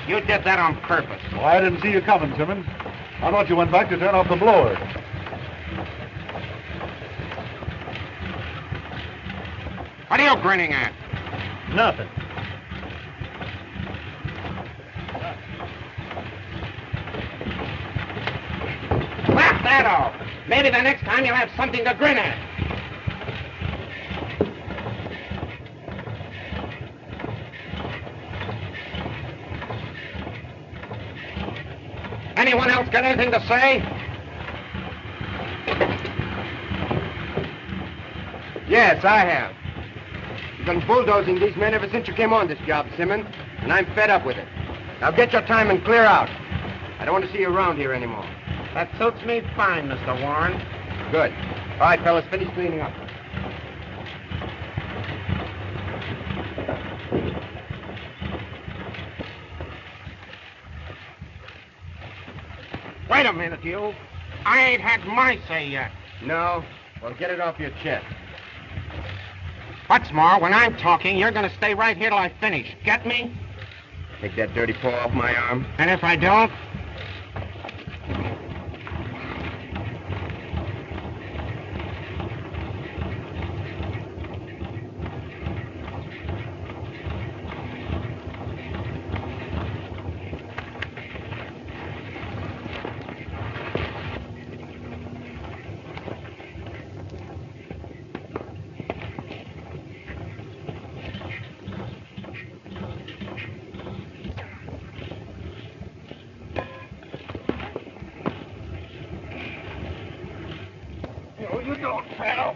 You did that on purpose. Well, I didn't see you coming, Simmons. I thought you went back to turn off the blower. What are you grinning at? Nothing. Laugh that off. Maybe the next time you'll have something to grin at. Anyone else got anything to say? Yes, I have. You've been bulldozing these men ever since you came on this job, Simmons, and I'm fed up with it. Now get your time and clear out. I don't want to see you around here anymore. That suits me fine, Mr. Warren. Good. All right, fellas, finish cleaning up. Wait a minute, you. I ain't had my say yet. No? Well, get it off your chest. What's more, when I'm talking, you're going to stay right here till I finish. Get me? Take that dirty paw off my arm. And if I don't? No, you don't, pal.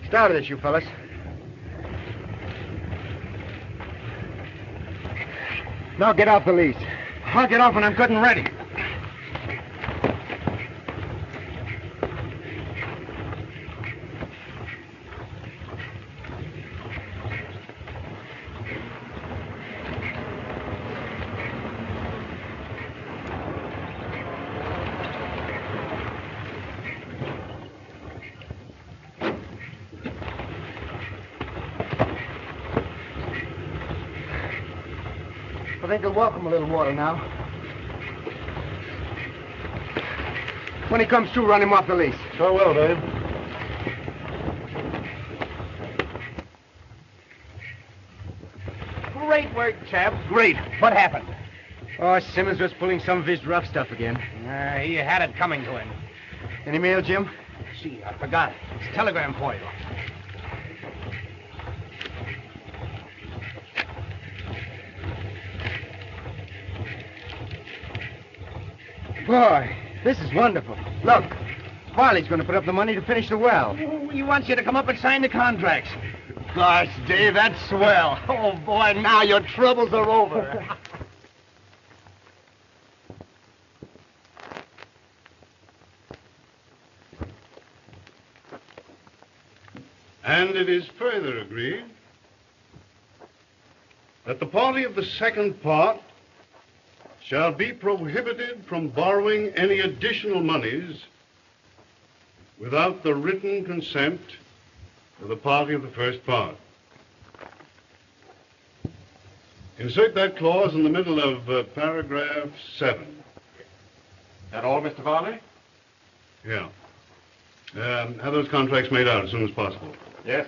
Get out of this, you fellas. Now get off the lease. I'll get off when I'm good and ready. I think he'll welcome a little water now. When he comes to, run him off the lease. Sure will, Dave. Great work, chap. Great. What happened? Oh, Simmons was pulling some of his rough stuff again. He had it coming to him. Any mail, Jim? Gee, I forgot. It's a telegram for you. Boy, this is wonderful. Look, Farley's going to put up the money to finish the well. He wants you to come up and sign the contracts. Gosh, Dave, that's swell. Oh, boy, now your troubles are over. And it is further agreed that the party of the second part shall be prohibited from borrowing any additional monies without the written consent of the party of the first part. Insert that clause in the middle of paragraph 7. That all, Mr. Varley? Yeah. Have those contracts made out as soon as possible. Yes.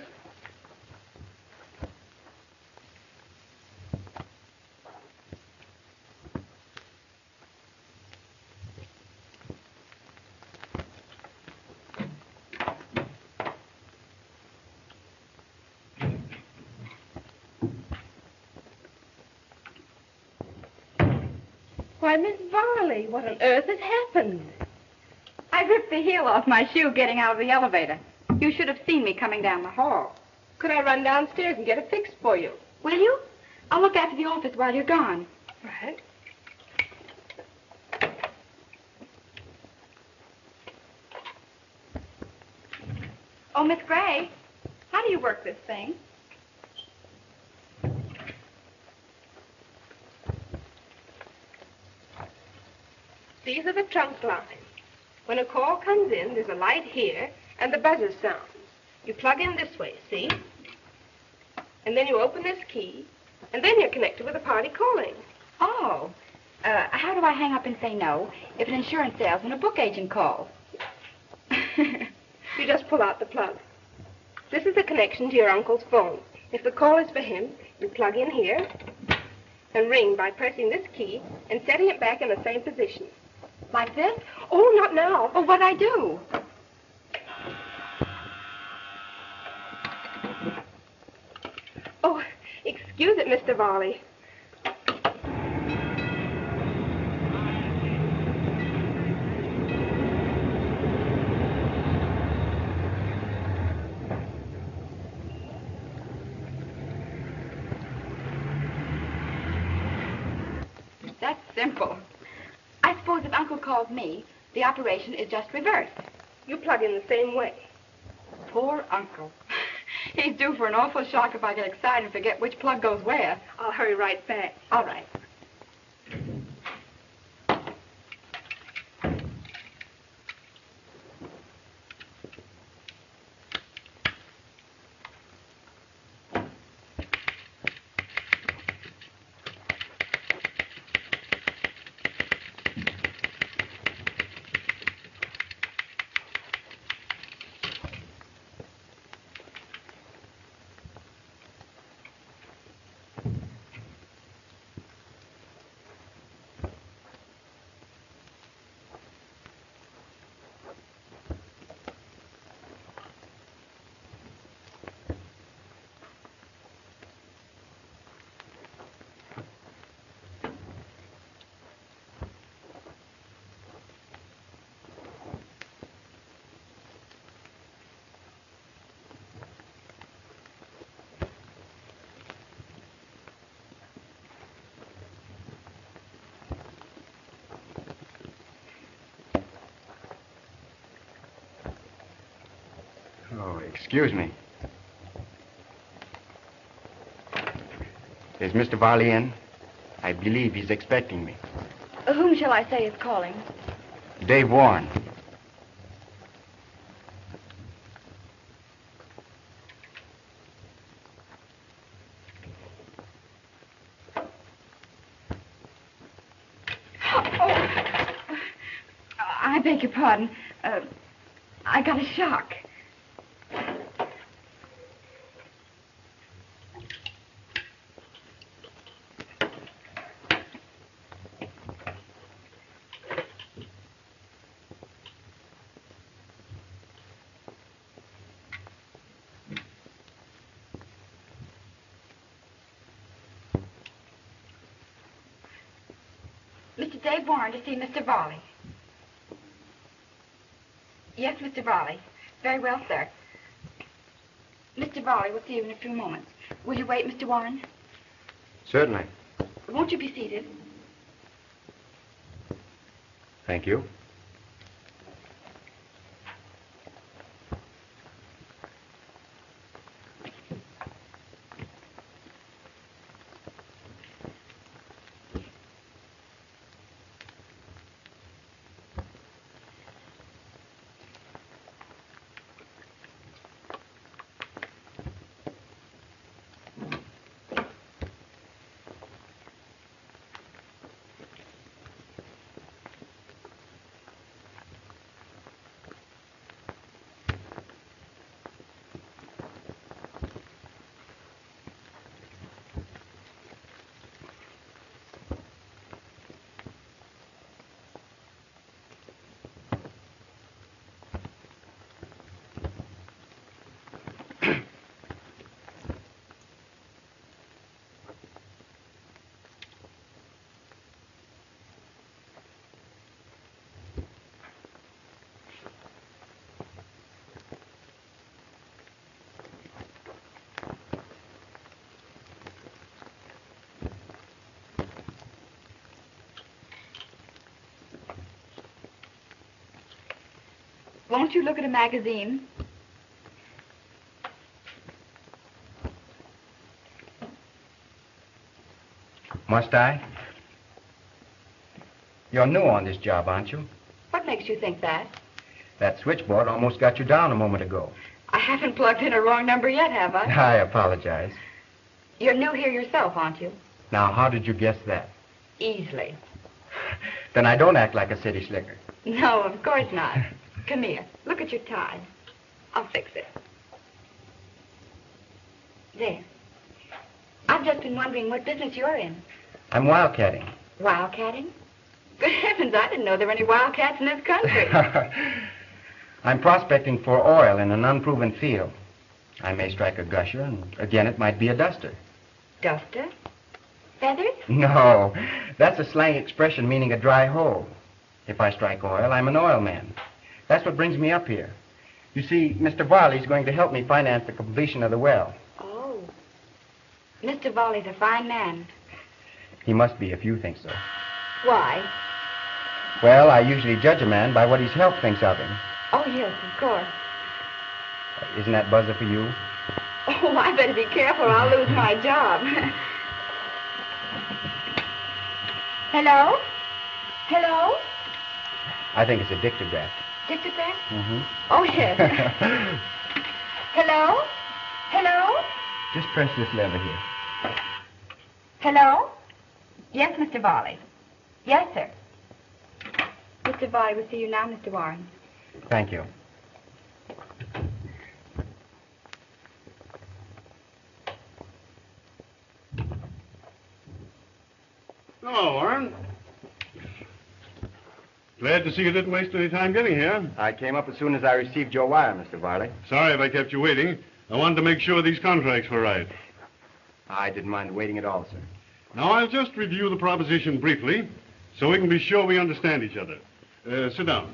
Why, Miss Varley, what on earth has happened? I ripped the heel off my shoe getting out of the elevator. You should have seen me coming down the hall. Could I run downstairs and get it fixed for you? Will you? I'll look after the office while you're gone. Right. Oh, Miss Gray, how do you work this thing? These are the trunk lines. When a call comes in, there's a light here, and the buzzer sounds. You plug in this way, see? And then you open this key, and then you're connected with a party calling. Oh. How do I hang up and say no if an insurance salesman or book agent calls? You just pull out the plug. This is the connection to your uncle's phone. If the call is for him, you plug in here and ring by pressing this key and setting it back in the same position. Like this? Oh, not now. Well, what'd I do? Oh, excuse it, Mr. Varley. That's simple. I suppose if Uncle calls me, the operation is just reversed. You plug in the same way. Poor Uncle. He's due for an awful shock if I get excited and forget which plug goes where. I'll hurry right back. All right. Oh, excuse me. Is Mr. Varley in? I believe he's expecting me. Whom shall I say is calling? Dave Warren. I beg your pardon. I got a shock. Mr. Dave Warren to see Mr. Varley. Yes, Mr. Varley. Very well, sir. Mr. Varley will see you in a few moments. Will you wait, Mr. Warren? Certainly. Won't you be seated? Thank you. Won't you look at a magazine? Must I? You're new on this job, aren't you? What makes you think that? That switchboard almost got you down a moment ago. I haven't plugged in a wrong number yet, have I? I apologize. You're new here yourself, aren't you? Now, how did you guess that? Easily. Then I don't act like a city slicker. No, of course not. Come here. Look at your tie. I'll fix it. There. I've just been wondering what business you're in. I'm wildcatting. Wildcatting? Good heavens, I didn't know there were any wildcats in this country. I'm prospecting for oil in an unproven field. I may strike a gusher, and again it might be a duster. Duster? Feathers? No, that's a slang expression meaning a dry hole. If I strike oil, I'm an oil man. That's what brings me up here. You see, Mr. Varley's going to help me finance the completion of the well. Oh. Mr. Varley's a fine man. He must be if you think so. Why? Well, I usually judge a man by what his health thinks of him. Oh, yes, of course. Isn't that buzzer for you? Oh, I better be careful or I'll lose my job. Hello? Hello? I think it's a dictograph. Dictograph? Mm-hmm. Oh, yes. Hello? Hello? Just press this lever here. Hello? Yes, Mr. Varley. Yes, sir. Mr. Varley will see you now, Mr. Warren. Thank you. Hello, Warren. Glad to see you didn't waste any time getting here. I came up as soon as I received your wire, Mr. Varley. Sorry if I kept you waiting. I wanted to make sure these contracts were right. I didn't mind waiting at all, sir. Now, I'll just review the proposition briefly so we can be sure we understand each other. Sit down.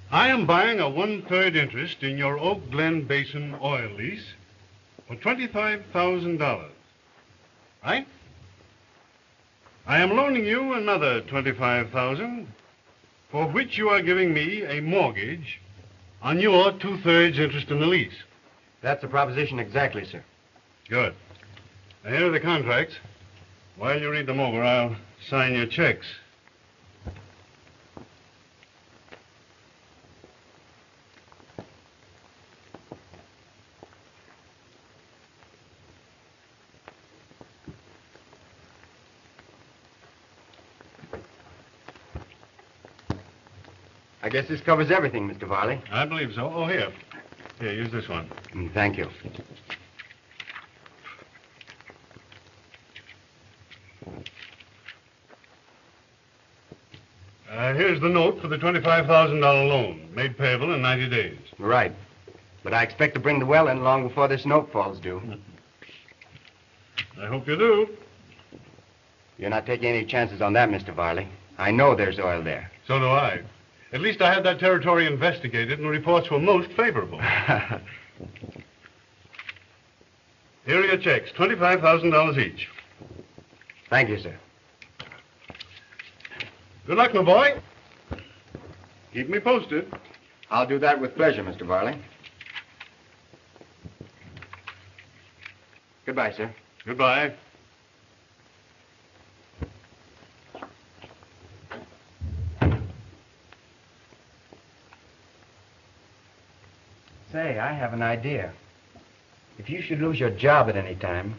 I am buying a 1/3 interest in your Oak Glen Basin oil lease for $25,000. Right? I am loaning you another $25,000, for which you are giving me a mortgage on your 2/3 interest in the lease. That's the proposition exactly, sir. Good. Now, here are the contracts. While you read them over, I'll sign your checks. I guess this covers everything, Mr. Varley. I believe so. Oh, here. Here, use this one. Thank you. Here's the note for the $25,000 loan, made payable in 90 days. Right. But I expect to bring the well in long before this note falls due. I hope you do. You're not taking any chances on that, Mr. Varley. I know there's oil there. So do I. At least I had that territory investigated, and the reports were most favorable. Here are your checks, $25,000 each. Thank you, sir. Good luck, my boy. Keep me posted. I'll do that with pleasure, Mr. Varley. Goodbye, sir. Goodbye. Say, I have an idea. If you should lose your job at any time,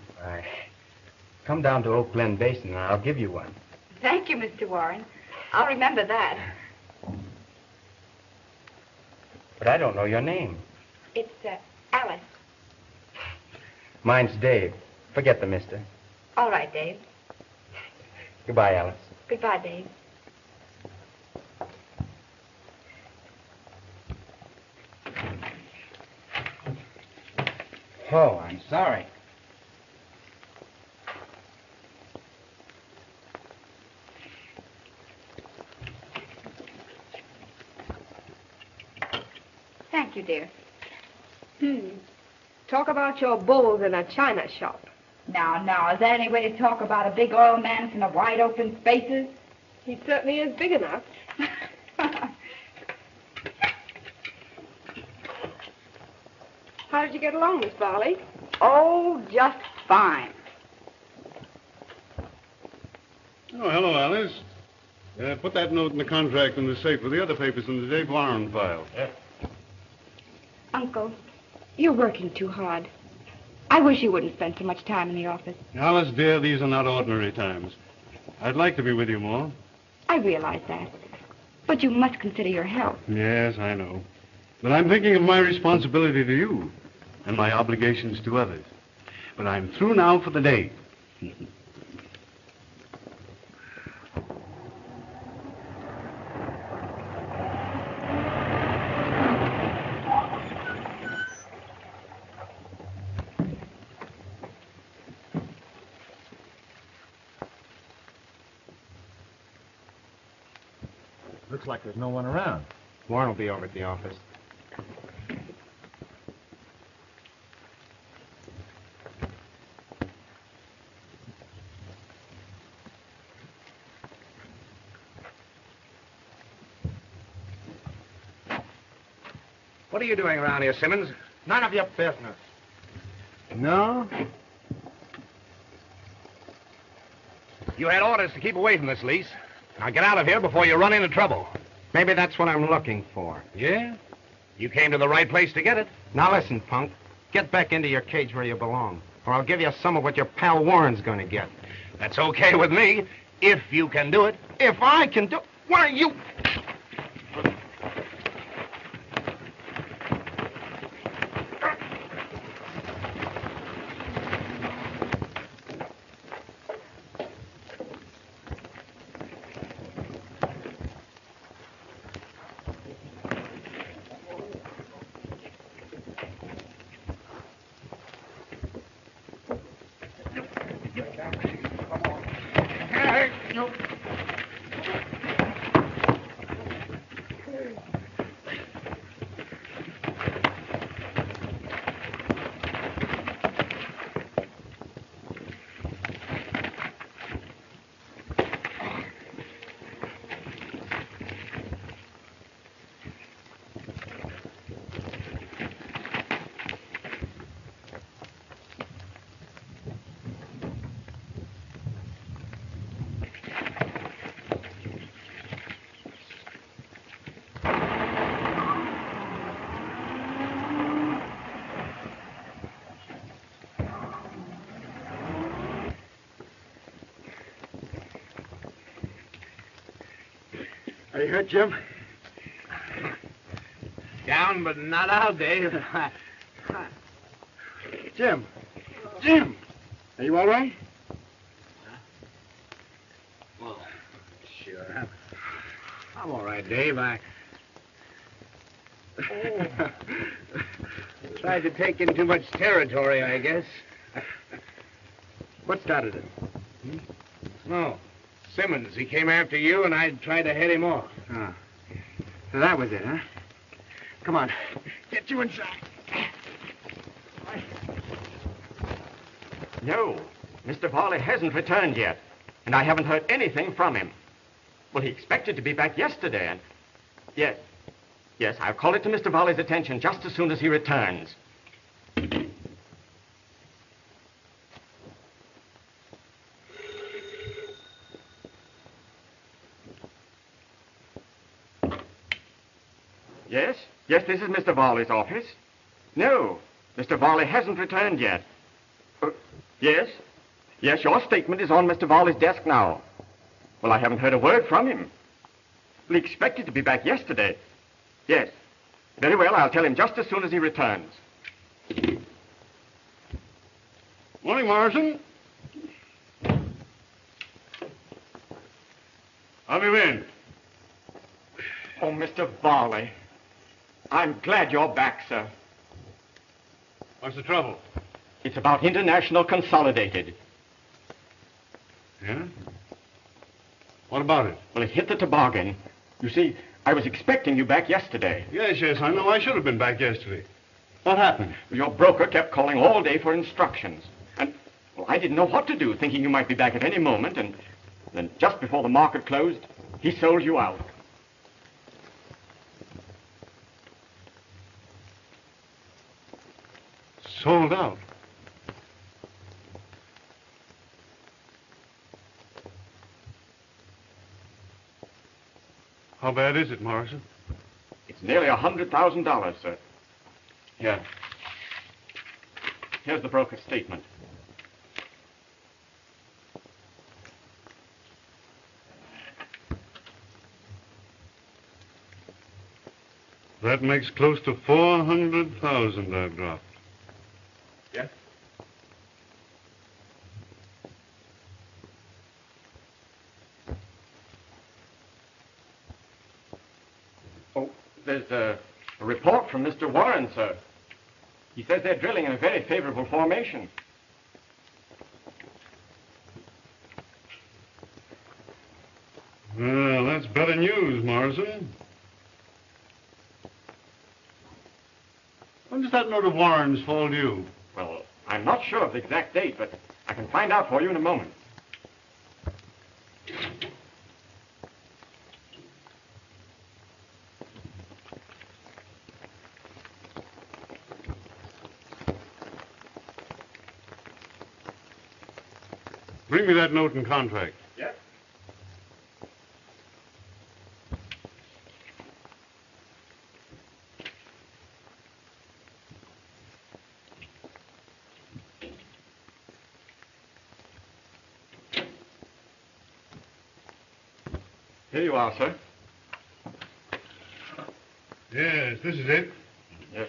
come down to Oak Glen Basin and I'll give you one. Thank you, Mr. Warren. I'll remember that. But I don't know your name. It's, Alice. Mine's Dave. Forget the mister. All right, Dave. Goodbye, Alice. Goodbye, Dave. Oh, I'm sorry. Thank you, dear. Talk about your bulls in a china shop. Now, is that any way to talk about a big oil man from the wide open spaces? He certainly is big enough. How did you get along, Miss Varley? Oh, just fine. Oh, hello, Alice. Put that note in the contract in the safe with the other papers in the Dave Warren file. Yeah. Uncle, you're working too hard. I wish you wouldn't spend so much time in the office. Alice, dear, these are not ordinary times. I'd like to be with you more. I realize that. But you must consider your health. Yes, I know. But I'm thinking of my responsibility to you and my obligations to others. But I'm through now for the day. Looks like there's no one around. Warren will be over at the office. What are you doing around here, Simmons? None of your business. No? You had orders to keep away from this lease. Now get out of here before you run into trouble. Maybe that's what I'm looking for. Yeah? You came to the right place to get it. Now listen, punk. Get back into your cage where you belong, or I'll give you some of what your pal Warren's going to get. That's okay with me, if you can do it. If I can do... Why, you... Are you hurt, Jim? Down, but not out, Dave. Jim! Jim! Are you all right? Well, sure. I'm all right, Dave. I tried to take in too much territory, I guess. What started it? No. Simmons. He came after you, and I tried to head him off. Oh. So that was it, huh? Come on. Get you inside. No. Mr. Varley hasn't returned yet, and I haven't heard anything from him. Well, he expected to be back yesterday, and... Yes. Yes, I'll call it to Mr. Varley's attention just as soon as he returns. Yes? Yes, this is Mr. Varley's office. No, Mr. Varley hasn't returned yet. Yes? Yes, your statement is on Mr. Varley's desk now. Well, I haven't heard a word from him. Well, he expected to be back yesterday. Yes. Very well, I'll tell him just as soon as he returns. Morning, Morrison. Have you in? Oh, Mr. Varley. I'm glad you're back, sir. What's the trouble? It's about International Consolidated. Yeah? What about it? Well, it hit the toboggan. You see, I was expecting you back yesterday. Yes, I know. I should have been back yesterday. What happened? Your broker kept calling all day for instructions. And, well, I didn't know what to do, thinking you might be back at any moment. And then just before the market closed, he sold you out. Sold out? How bad is it, Morrison? It's nearly $100,000, sir. Here. Here's the broker's statement. That makes close to 400,000 I've dropped. Yes? Oh, there's a report from Mr. Warren, sir. He says they're drilling in a very favorable formation. Well, that's better news, Morrison. When does that note of Warren's fall due? Well, I'm not sure of the exact date, but I can find out for you in a moment. Bring me that note and contract. Yes? Here you are, sir. Yes, this is it. Yes.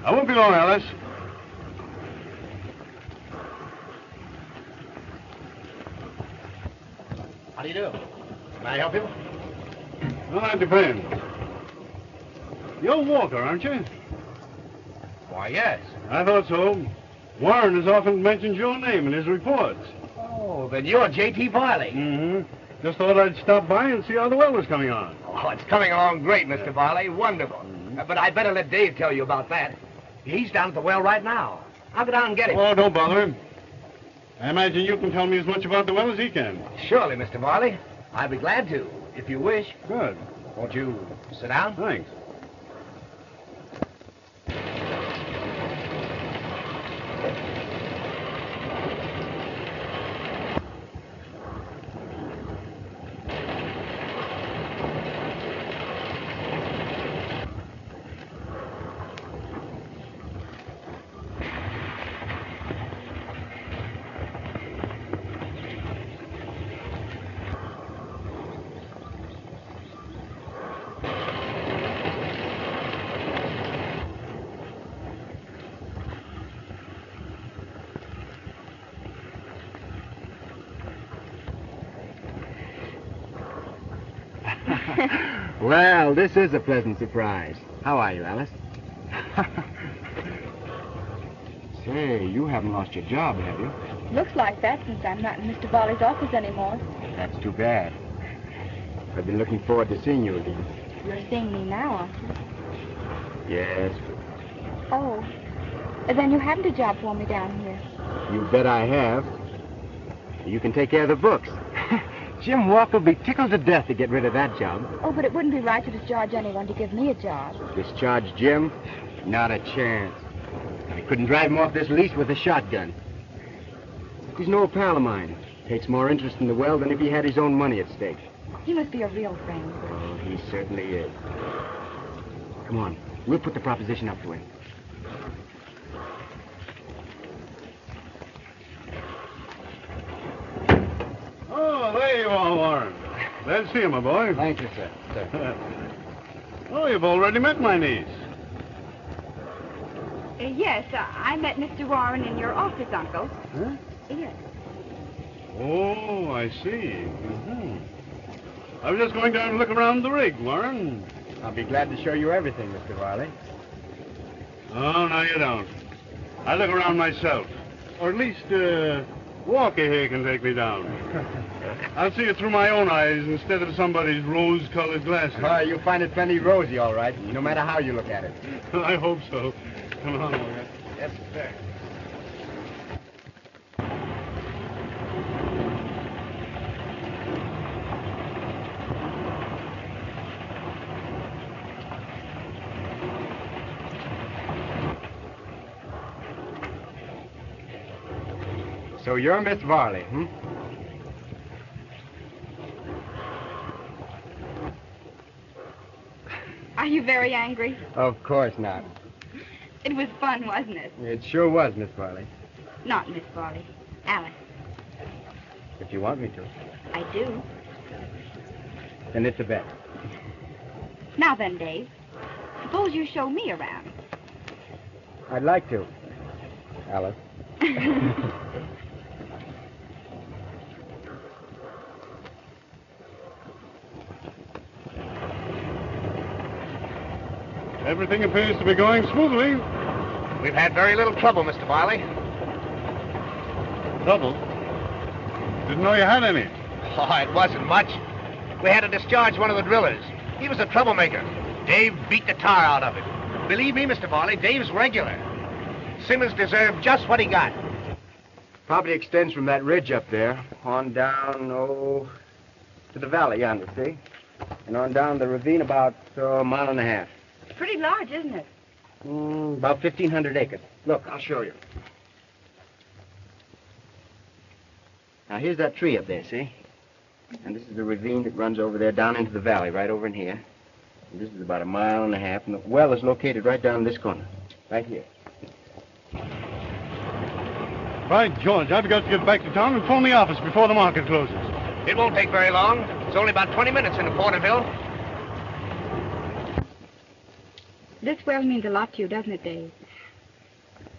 I won't be long, Alice. How do you do? Can I help you? Well, that depends. You're Walker, aren't you? Why, yes. I thought so. Warren has often mentioned your name in his reports. Oh, then you're J.T. Varley. Mm-hmm. Just thought I'd stop by and see how the well was coming on. Oh, it's coming along great, Mr. Varley. Wonderful. But I'd better let Dave tell you about that. He's down at the well right now. I'll go down and get him. Oh, don't bother him. I imagine you can tell me as much about the well as he can. Surely, Mr. Varley. I'd be glad to, if you wish. Good. Won't you sit down? Thanks. Well, this is a pleasant surprise. How are you, Alice? Say, you haven't lost your job, have you? Looks like that since I'm not in Mr. Varley's office anymore. That's too bad. I've been looking forward to seeing you again. You're seeing me now, aren't you? Yes, Oh. Then you haven't a job for me down here. you bet I have. You can take care of the books. Jim Walker will be tickled to death to get rid of that job. Oh, but it wouldn't be right to discharge anyone to give me a job. Discharge Jim? Not a chance. I couldn't drive him off this lease with a shotgun. He's an old pal of mine. Takes more interest in the well than if he had his own money at stake. He must be a real friend. Oh, he certainly is. Come on. We'll put the proposition up to him. Oh, there you are, Warren. Glad to see you, my boy. Thank you, sir. Oh, you've already met my niece. Yes, I met Mr. Warren in your office, Uncle. Huh? Yes. Oh, I see. I was just going down to look around the rig, Warren. I'll be glad to show you everything, Mr. Varley. Oh, no, you don't. I look around myself. Or at least, Walker here can take me down. I'll see it through my own eyes instead of somebody's rose-colored glasses. You'll find it plenty rosy, all right, no matter how you look at it. I hope so. Come on, Walker. Yes, sir. So you're Miss Varley, hmm? Are you very angry? Of course not. It was fun, wasn't it? It sure was, Miss Varley. Not Miss Varley. Alice. If you want me to. I do. Then it's a bet. Now then, Dave. Suppose you show me around. I'd like to. Alice. Everything appears to be going smoothly. We've had very little trouble, Mr. Varley. Trouble? Didn't know you had any. Oh, it wasn't much. We had to discharge one of the drillers. He was a troublemaker. Dave beat the tar out of him. Believe me, Mr. Varley, Dave's regular. Simmons deserved just what he got. Probably extends from that ridge up there on down, to the valley yonder, see? And on down the ravine about a mile and a half. Pretty large, isn't it? About 1,500 acres. Look, I'll show you. Now, here's that tree up there, see? And this is the ravine that runs over there down into the valley, right over in here. And this is about a mile and a half, and the well is located right down in this corner, right here. Right, George, I've got to get back to town and phone the office before the market closes. It won't take very long. It's only about 20 minutes into Porterville. This well means a lot to you, doesn't it, Dave?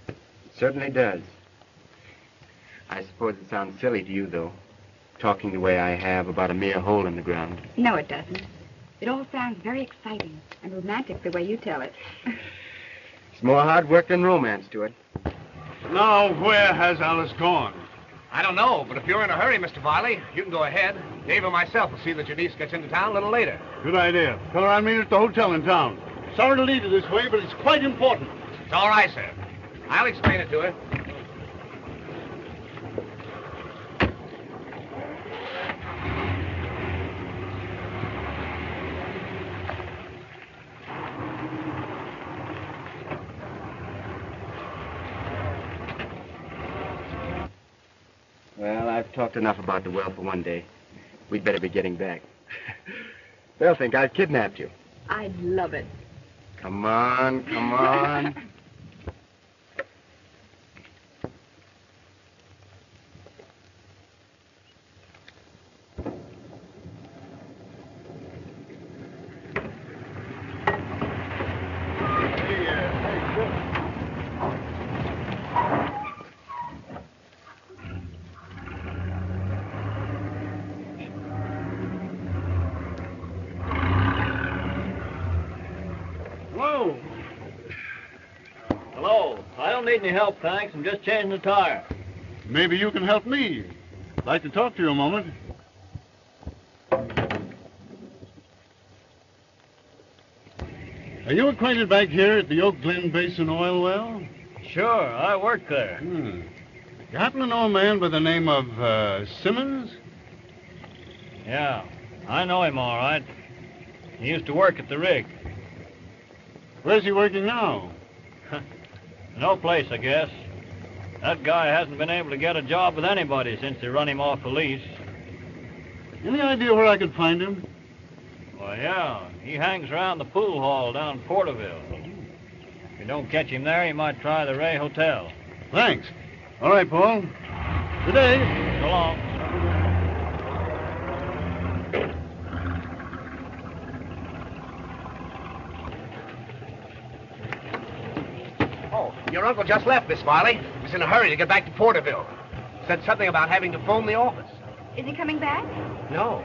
It certainly does. I suppose it sounds silly to you, though, talking the way I have about a mere hole in the ground. No, it doesn't. It all sounds very exciting and romantic the way you tell it. It's more hard work than romance to it. Now, where has Alice gone? I don't know, but if you're in a hurry, Mr. Varley, you can go ahead. Dave or myself will see that your niece gets into town a little later. Good idea. Tell her I'll meet her at the hotel in town. Sorry to lead her this way, but it's quite important. It's all right, sir. I'll explain it to her. Well, I've talked enough about the well for one day. We'd better be getting back. They'll think I've kidnapped you. I'd love it. Come on, come on. Hello. I don't need any help, thanks. I'm just changing the tire. Maybe you can help me. I'd like to talk to you a moment. Are you acquainted back here at the Oak Glen Basin oil well? Sure, I work there. You happen to know a man by the name of Simmons? Yeah, I know him all right. He used to work at the rig. Where's he working now? No place, I guess. That guy hasn't been able to get a job with anybody since they run him off the lease. Any idea where I could find him? Well, yeah, he hangs around the pool hall down in Porterville. If you don't catch him there, you might try the Ray Hotel. Thanks. All right, Paul. Good day. So long. Oh, your uncle just left, Miss Farley. He's in a hurry to get back to Porterville. Said something about having to phone the office. Is he coming back? No.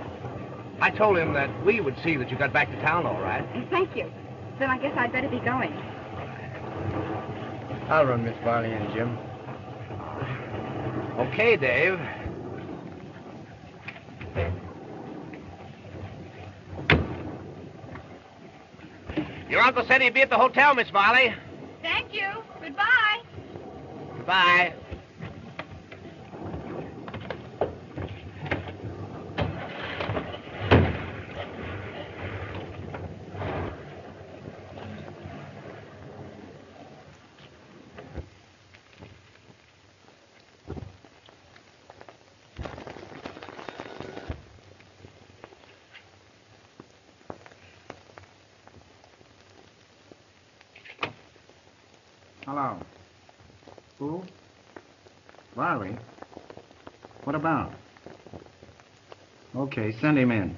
I told him that we would see that you got back to town all right. Thank you. Then I guess I'd better be going. I'll run Miss Farley and Jim. Okay, Dave. Your uncle said he'd be at the hotel, Miss Farley. Thank you. Goodbye. Goodbye. Hello. Who? Riley? What about? Okay, send him in.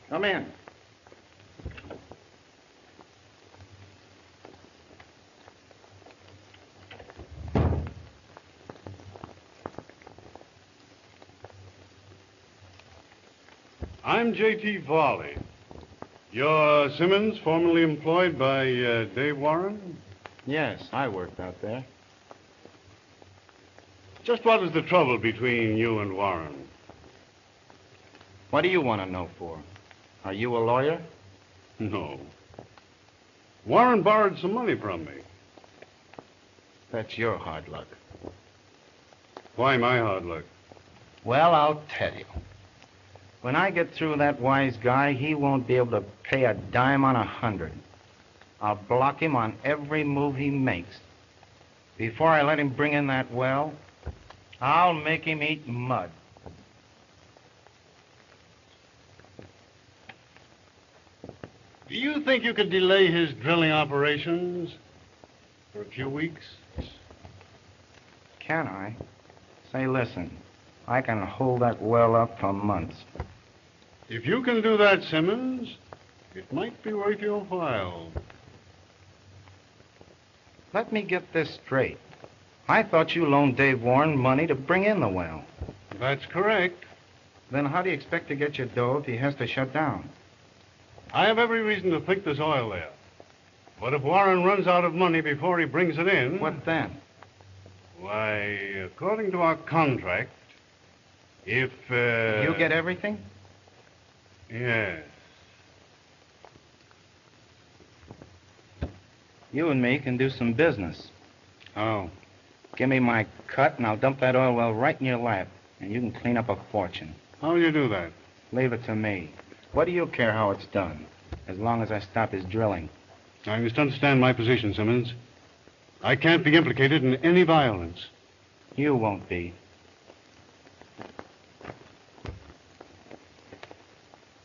Come in. I'm J.T. Varley. You're Simmons, formerly employed by Dave Warren? Yes, I worked out there. Just what is the trouble between you and Warren? What do you want to know for? Are you a lawyer? No. Warren borrowed some money from me. That's your hard luck. Why my hard luck? Well, I'll tell you. When I get through that wise guy, he won't be able to pay a dime on 100. I'll block him on every move he makes. Before I let him bring in that well, I'll make him eat mud. Do you think you could delay his drilling operations for a few weeks? Can I? Say, listen, I can hold that well up for months. If you can do that, Simmons, it might be worth your while. Let me get this straight. I thought you loaned Dave Warren money to bring in the well. That's correct. Then how do you expect to get your dough if he has to shut down? I have every reason to think there's oil there. But if Warren runs out of money before he brings it in... What then? Why, according to our contract, if... You get everything? Yes. You and me can do some business. Oh. Give me my cut, and I'll dump that oil well right in your lap, and you can clean up a fortune. How will you do that? Leave it to me. What do you care how it's done, as long as I stop his drilling? Now, you must understand my position, Simmons. I can't be implicated in any violence. You won't be.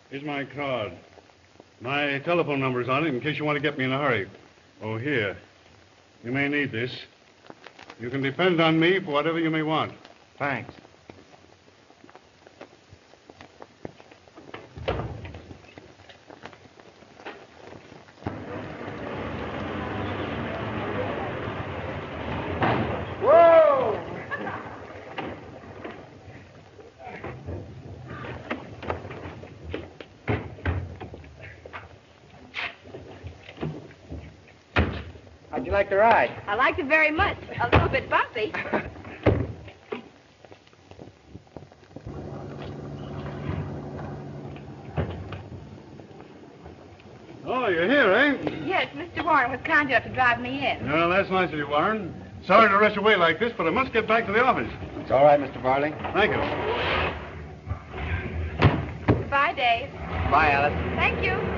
Here's my card. My telephone number's on it in case you want to get me in a hurry. Oh, here. You may need this. You can depend on me for whatever you may want. Thanks. you like the ride? I liked it very much. A little bit bumpy. Oh, you're here, eh? Yes, Mr. Warren was kind enough to drive me in. Well, that's nice of you, Warren. Sorry to rush away like this, but I must get back to the office. It's all right, Mr. Varley. Thank you. Goodbye, Dave. Bye, Alice. Thank you.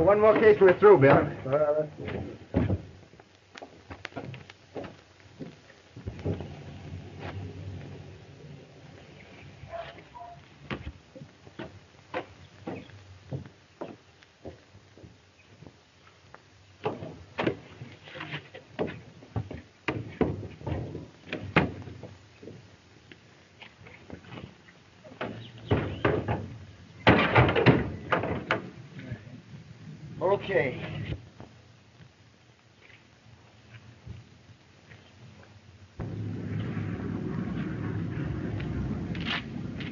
One more case we're through, Bill. Okay.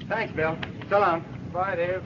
Thanks, Bill. So long. Bye, Dave.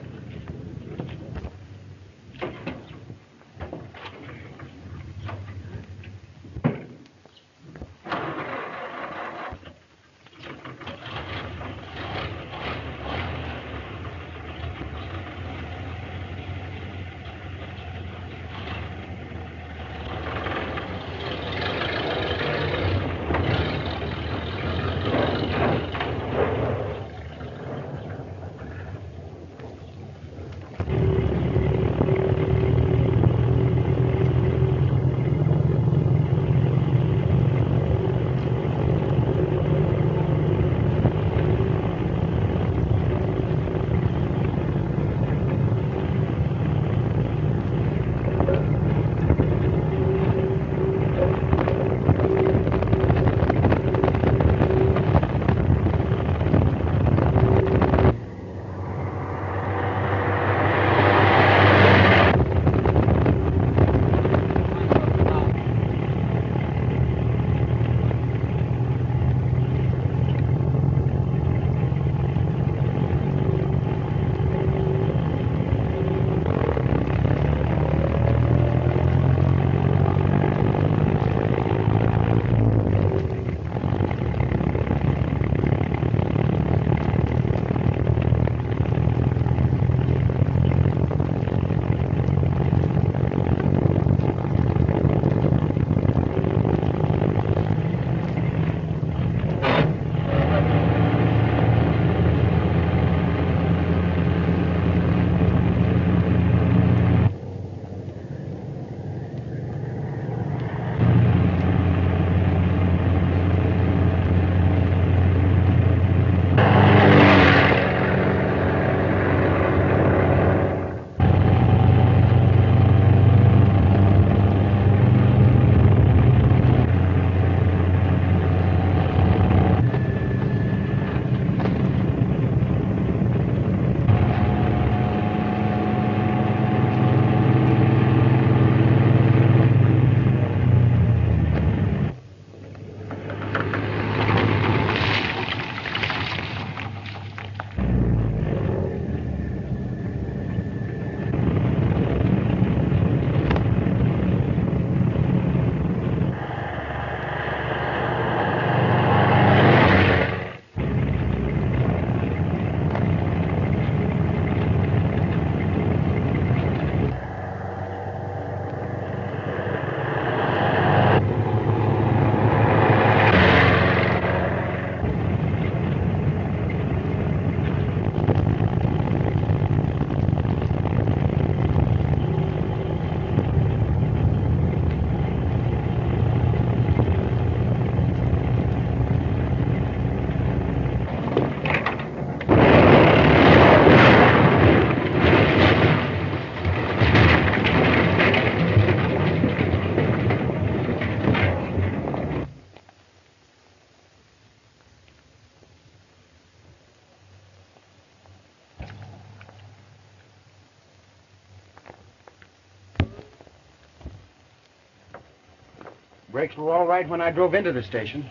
Brakes were all right when I drove into the station.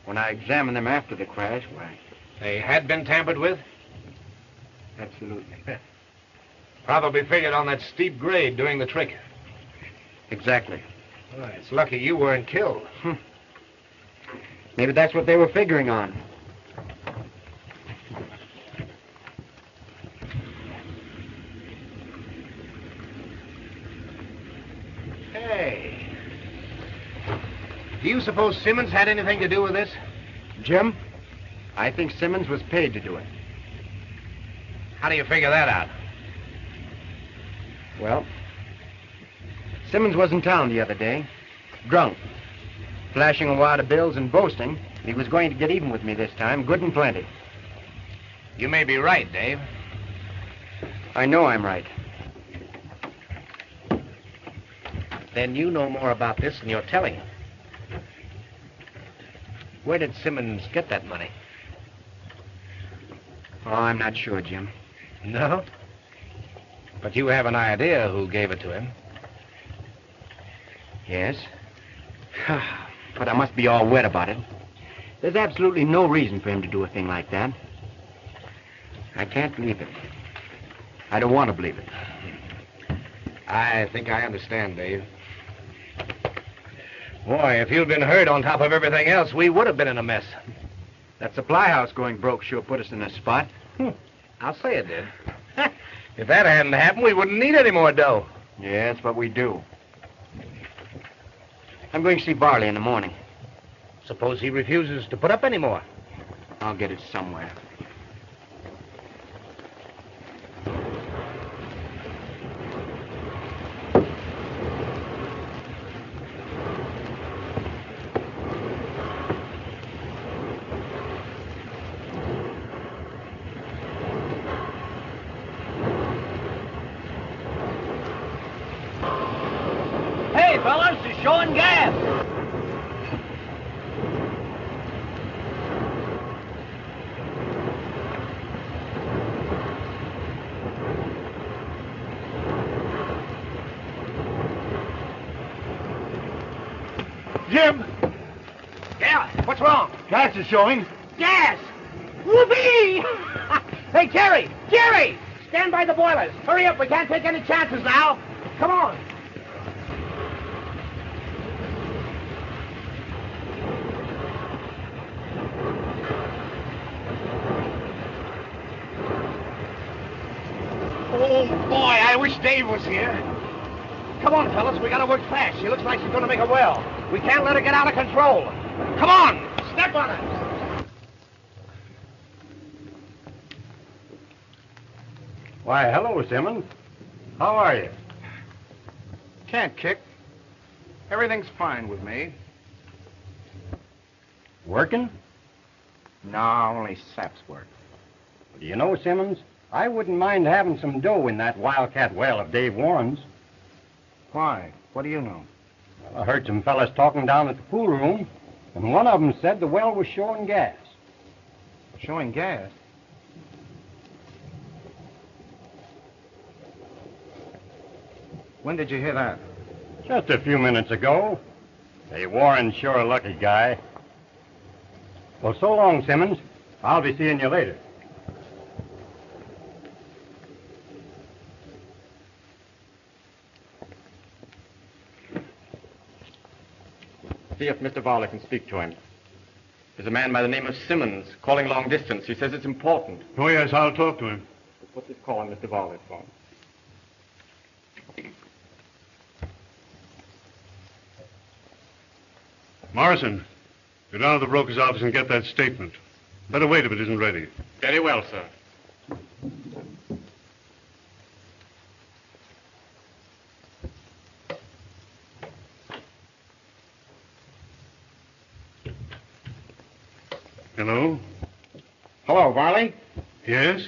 When I examined them after the crash, why, They had been tampered with? absolutely. Probably figured on that steep grade doing the trick. Exactly. Well, it's lucky you weren't killed. Maybe that's what they were figuring on. Hey. Do you suppose Simmons had anything to do with this? Jim, I think Simmons was paid to do it. How do you figure that out? Well, Simmons was in town the other day, drunk, flashing a wad of bills and boasting he was going to get even with me this time, good and plenty. You may be right, Dave. I know I'm right. Then you know more about this than you're telling. Where did Simmons get that money? Oh, I'm not sure, Jim. No? But you have an idea who gave it to him. Yes. But I must be all wet about it. There's absolutely no reason for him to do a thing like that. I can't believe it. I don't want to believe it. I think I understand, Dave. Boy, if you'd been hurt on top of everything else, we would have been in a mess. That supply house going broke sure put us in a spot. I'll say it did. If that hadn't happened, we wouldn't need any more dough. Yeah, that's what we do. I'm going to see Barley in the morning. Suppose he refuses to put up any more. I'll get it somewhere. Hey, fellas, it's showing gas. Jim, Yeah, what's wrong? gas is showing. Gas! Whoopee! Hey, Jerry! Jerry! Stand by the boilers. Hurry up, we can't take any chances now. Come on. Oh, boy, I wish Dave was here. Come on, fellas, we gotta work fast. She looks like she's gonna make a well. We can't let her get out of control. Come on, step on her. Why, hello, Simmons. How are you? Can't kick. Everything's fine with me. Working? No, only sap's work. Do you know, Simmons, I wouldn't mind having some dough in that wildcat well of Dave Warren's. Why? What do you know? Well, I heard some fellas talking down at the pool room, and one of them said the well was showing gas. Showing gas? When did you hear that? Just a few minutes ago. Dave Warren's sure a lucky guy. Well, so long, Simmons. I'll be seeing you later. See if Mr. Varley can speak to him. There's a man by the name of Simmons calling long distance. He says it's important. Oh, yes, I'll talk to him. Put this call on Mr. Varley's phone. Morrison, go down to the broker's office and get that statement. Better wait if it isn't ready. Very well, sir. Hello? Hello, Varley. Yes?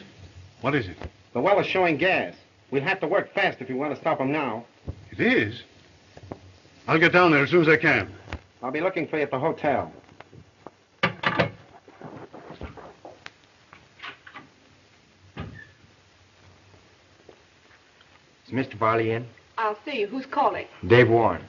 What is it? The well is showing gas. We'll have to work fast if you want to stop them now. It is? I'll get down there as soon as I can. I'll be looking for you at the hotel. Is Mr. Barley in? I'll see you. Who's calling? Dave Warren.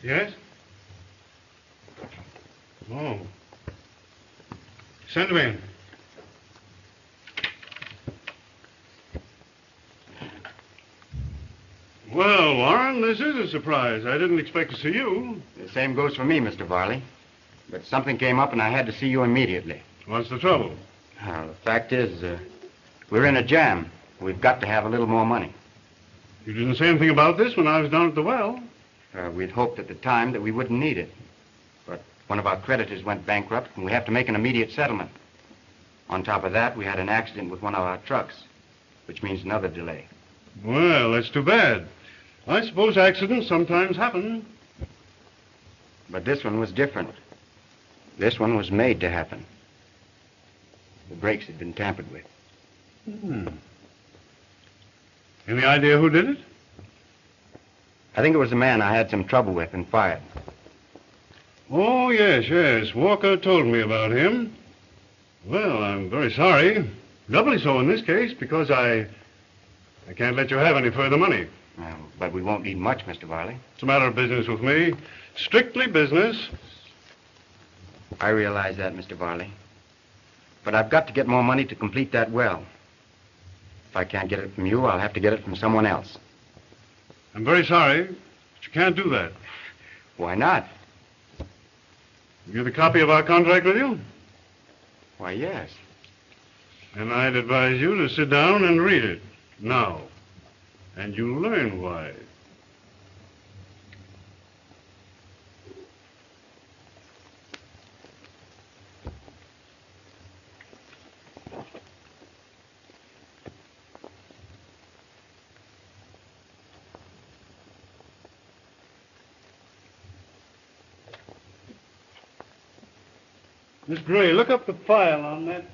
Yes? Oh. Send him in. Well, Warren, this is a surprise. I didn't expect to see you. The same goes for me, Mr. Varley. But something came up and I had to see you immediately. What's the trouble? Well, the fact is, we're in a jam. We've got to have a little more money. You didn't say anything about this when I was down at the well. We'd hoped at the time that we wouldn't need it. But one of our creditors went bankrupt and we have to make an immediate settlement. On top of that, we had an accident with one of our trucks, which means another delay. Well, that's too bad. I suppose accidents sometimes happen. But this one was different. This one was made to happen. The brakes had been tampered with. Any idea who did it? I think it was a man I had some trouble with and fired. Oh, yes. Walker told me about him. Well, I'm very sorry. Doubly so in this case, because I can't let you have any further money. But we won't need much, Mr. Varley. It's a matter of business with me. Strictly business. I realize that, Mr. Varley. But I've got to get more money to complete that well. If I can't get it from you, I'll have to get it from someone else. I'm very sorry, but you can't do that. Why not? You have a copy of our contract with you? Why, yes. And I'd advise you to sit down and read it now. And you'll learn why. Miss Gray, look up the file on that.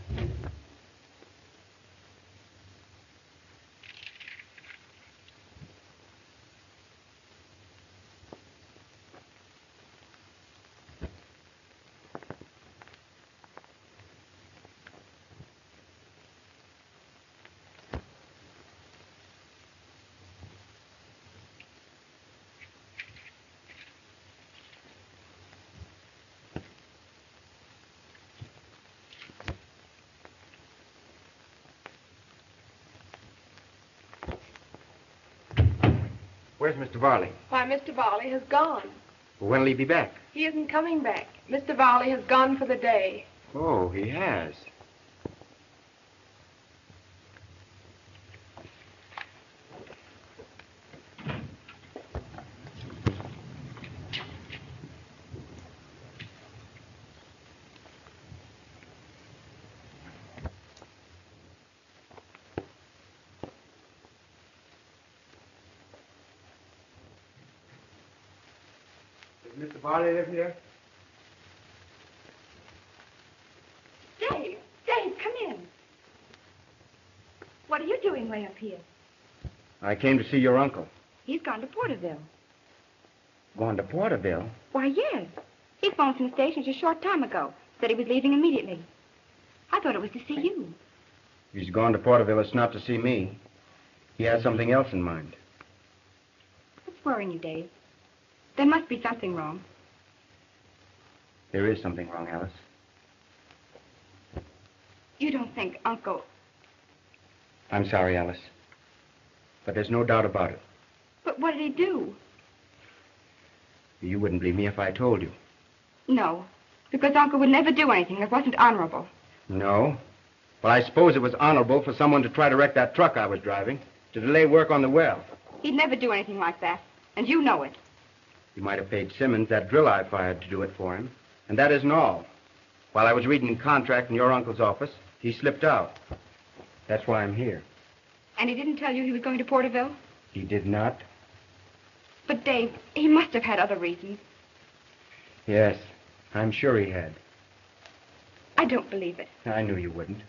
Where's Mr. Varley? Why, Mr. Varley has gone. When'll he be back? He isn't coming back. Mr. Varley has gone for the day. Oh, he has. Does Mr. Varley live here? Dave, come in. What are you doing way up here? I came to see your uncle. He's gone to Porterville. Going to Porterville? Why, yes. He phoned from the station just a short time ago. Said he was leaving immediately. I thought it was to see you. He's gone to Porterville. It's not to see me. He has something else in mind. What's worrying you, Dave? There must be something wrong. There is something wrong, Alice. You don't think Uncle... I'm sorry, Alice. But there's no doubt about it. But what did he do? You wouldn't believe me if I told you. No, because Uncle would never do anything that wasn't honorable. No? Well, I suppose it was honorable for someone to try to wreck that truck I was driving, to delay work on the well. He'd never do anything like that, and you know it. He might have paid Simmons that drill I fired to do it for him. And that isn't all. While I was reading the contract in your uncle's office, he slipped out. That's why I'm here. And he didn't tell you he was going to Porterville? He did not? But, Dave, he must have had other reasons. Yes, I'm sure he had. I don't believe it. I knew you wouldn't.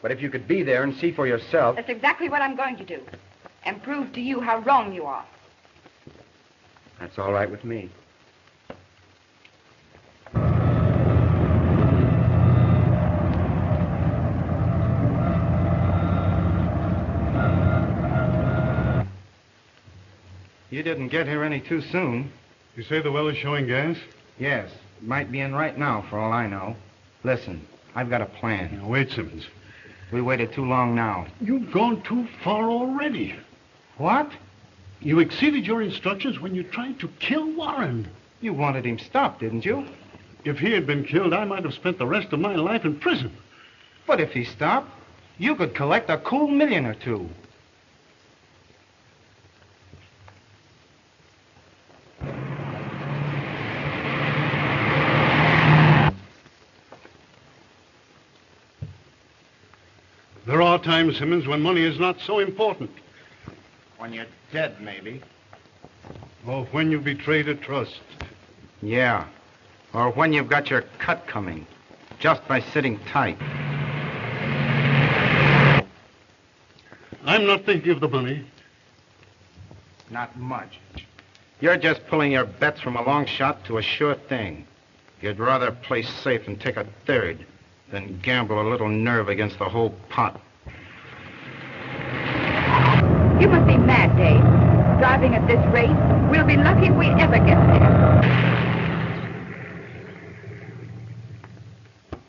But if you could be there and see for yourself... That's exactly what I'm going to do. And prove to you how wrong you are. That's all right with me. You didn't get here any too soon. You say the well is showing gas? Yes. Might be in right now, for all I know. Listen, I've got a plan. Now, wait, Simmons. We waited too long now. You've gone too far already. What? You exceeded your instructions when you tried to kill Warren. You wanted him stopped, didn't you? If he had been killed, I might have spent the rest of my life in prison. But if he stopped, you could collect a cool $1 or $2 million. There are times, Simmons, when money is not so important. When you're dead, maybe. Or when you betrayed a trust. Yeah. Or when you've got your cut coming, just by sitting tight. I'm not thinking of the money. Not much. You're just pulling your bets from a long shot to a sure thing. You'd rather play safe and take a third than gamble a little nerve against the whole pot. You must be mad, Dave. Driving at this rate, we'll be lucky if we ever get there.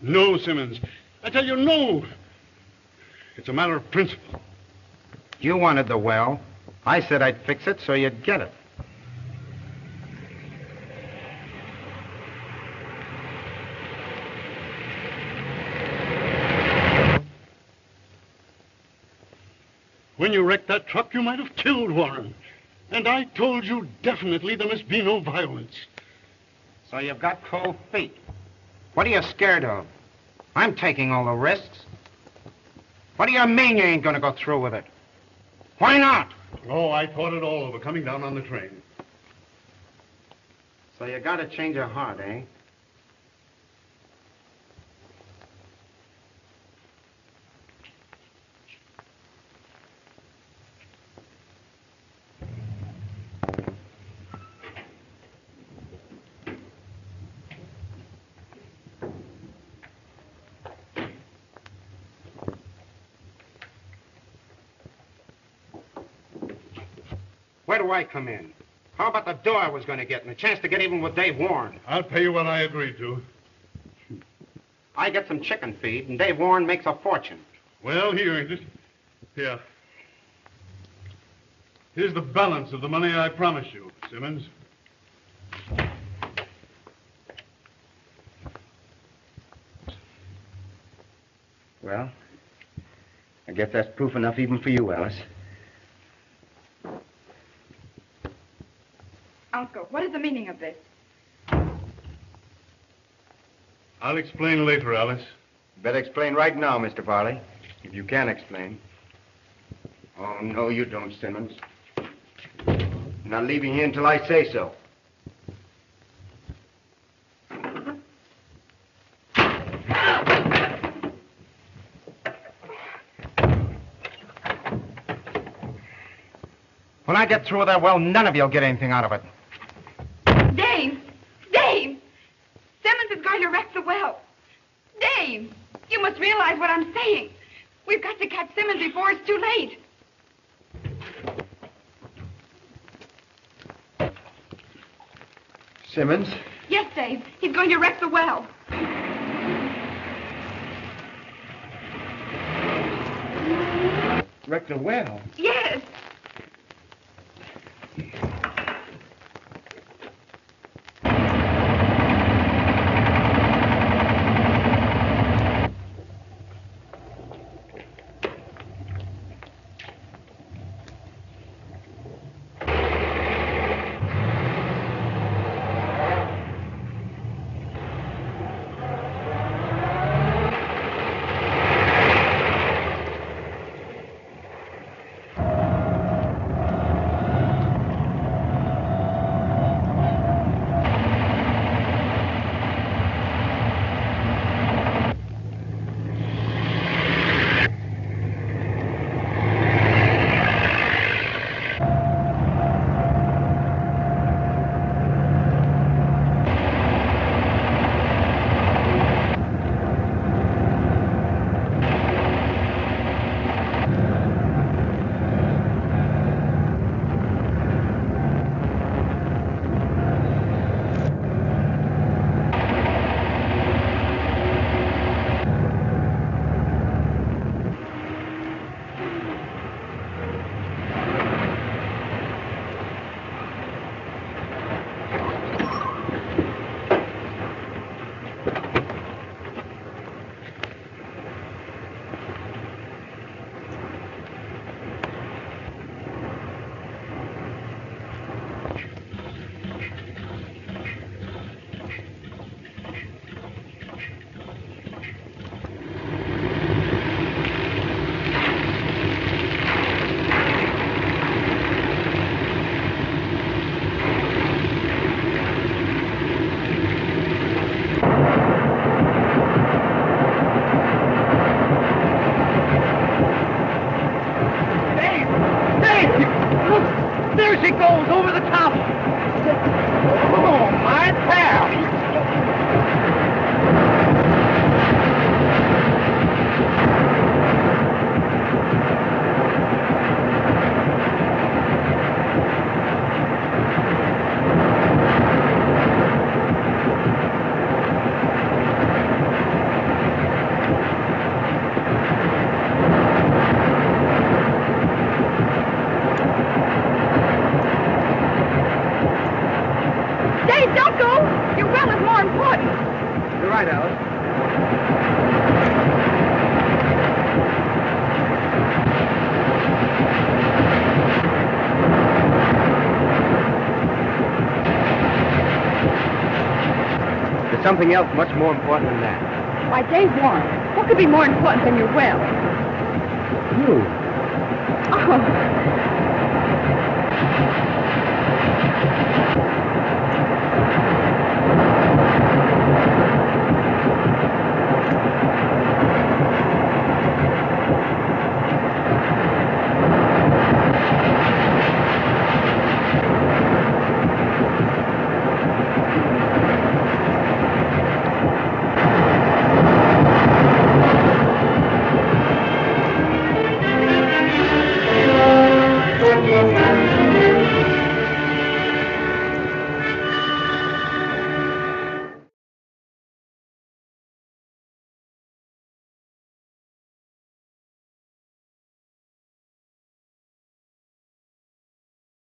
No, Simmons. I tell you, no. It's a matter of principle. You wanted the well. I said I'd fix it so you'd get it. When you wrecked that truck, you might have killed Warren. And I told you definitely there must be no violence. So you've got cold feet. What are you scared of? I'm taking all the risks. What do you mean you ain't gonna go through with it? Why not? Oh, I thought it all over coming down on the train. So you got a change of heart, eh? Where do I come in? How about the dough I was going to get and a chance to get even with Dave Warren? I'll pay you what I agreed to. I get some chicken feed, and Dave Warren makes a fortune. Well, he earned it. Here. Here's the balance of the money I promised you, Simmons. Well, I guess that's proof enough even for you, Alice. Uncle, what is the meaning of this? I'll explain later, Alice. Better explain right now, Mr. Varley, if you can explain. Oh, no, you don't, Simmons. I'm not leaving here until I say so. When I get through with that well, none of you'll get anything out of it. Dave! Dave! Simmons is going to wreck the well. Dave! You must realize what I'm saying. We've got to catch Simmons before it's too late. Simmons? Yes, Dave. He's going to wreck the well. Wreck the well? Yes. she goes over the top. Oh, my pal. Dave, don't go. Your well is more important. You're right, Alice. There's something else much more important than that. Why, Dave Warren, what could be more important than your well? You. Oh,